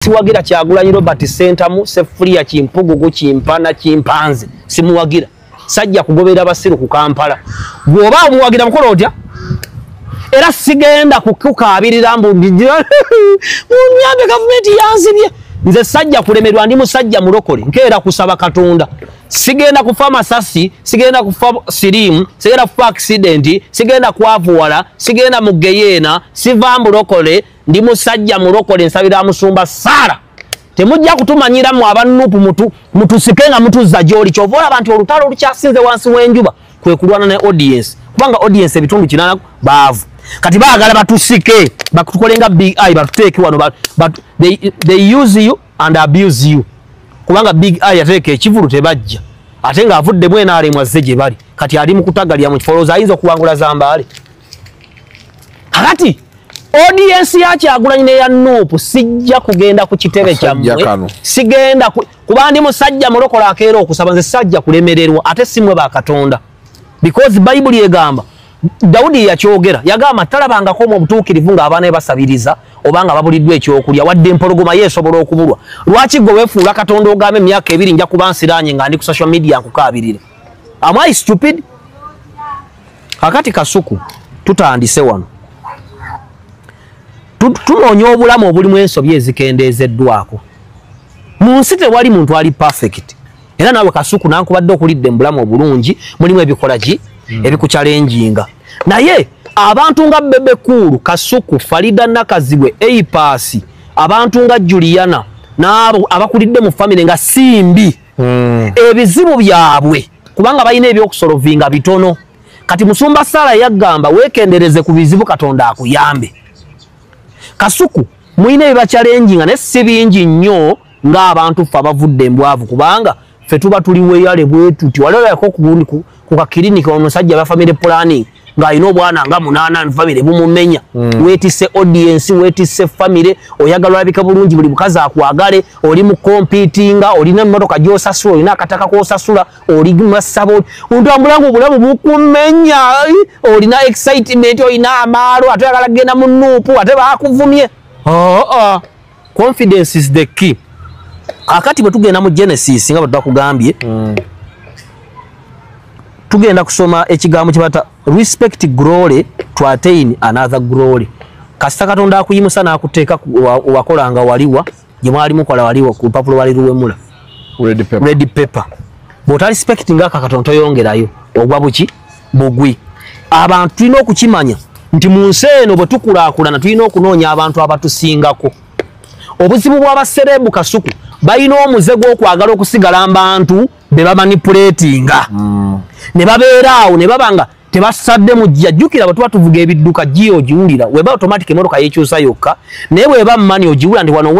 siwagira Kyagulanyi Robert Sentamu Sefuria Kimpugugu Kimpana Kimpanze simuwagira sajja kugobera basiru ku Kampala bwoba omuwagira mukolo otya era sigenda kukukabirira mbu munyambe government yanzibye nze sajja kulemerwa ndi musajja mulokole nkeera kusaba Katonda sigenda kufa masasi sigenda kufa sirimu sigenda kufa accident sigenda kwavuwala sigenda mugeyena siva mulokole ndi musajja mulokole nsabira musumba Sara temujja kutumanyira mu abanupu mutusikenga mutuzza joli kyovola abantu olutalo olukyasinze wansi w'enjuba kwe kulwana ne audience kubanga audience ebitundu kinana baavu kati baagala batusike bakutukolenga big eye batuteke wano they use you and abuse you kubanga big eye ateke ekivulu tebajja ate nga avudde mwena ali mwazze gye bali kati ali mu kutagalya mu kifoloza ayinza okuwangula Zambaale kakati audience ya Kyagulanyi ne ya Nuupu sijja kugenda ku kitebe kyammwe sigenda kubandi musajja mulokola akeera okusaba nze sajja kulemererwa ate simwe ba Katonda because Bible egamba Daudi yakyogera yagamba talabangako mu butuukirivu ng'abaana basabiriza obanga babuliddwa ekyokulya wadde empologoma yeesobola okubulwa lwaki gwe weefuula Katonda ogambe emyaka 2 nja kubansiranye nga ndi ku social media nkukabirire am I stupid kakati Kasuku tutandise wano tunoonya obulamu obulimu ensobi ezikendeezeddwako mu nsi tewali muntu ali perfect era nawe Kasuku nankubadde okulidde mu bulamu obulungi mulimu ebikolagi ebikuchalenjinga naye abantu nga Bebe Cool Kasuku Farida Nakazibwe Eipasi abantu nga Juliana nabo abakulidde mu family nga Simbi ebizibu byabwe kubanga balina ebyokusolovinga bitono kati musumba Sara yagamba wekendereze ku bizibu Katonda akuyambe Kasuku muine ebiba challenging ne sibingi nnyo nga abantu fa bavudde embwavu kubanga fe tuba tuli weyale bwetuti walala ko ku clinic omusajja ba family planning nga ino bwana nga 8 family bumumenya wetise audience wetise family oyagalwa bika bulungi buli bukaza akwagale oli mu competinga oli ne motoka gyosasula ina akataka kosasula oli masabo untu ambulangu bulamu bukumenya oli na excitement ina amaro atayagala genda mu Nuupu ate bakuvumye confidence is the key akati bwe tugenda mu Genesis nga batakugambye tugenda kusoma ekigambo kibata respect glory to attain another glory kasita Katonda akuyimusa na akuteeka wakolanga waliwa gye mwali mukola waliwa ku papulo wali ruwemula red paper but respect ngaka Katonda toyongerayo ogwa buki bugwi abantu tulina okukimanya nti mu nsi eno bwe tukulaakulana tulina okunoonya abantu abatusingako obuzibu bw'abaserebu Kasuku balina omuze gw'okwagala okusigala abantu be bamanipulatinga ne babeera awo ne babanga tebasadde mu jjukira bwe tuba tuvuga ebidduka giyo ogiwulira weba automatic emotoka yeekyusa yokka naye bweba mmani ogiwula ndi wano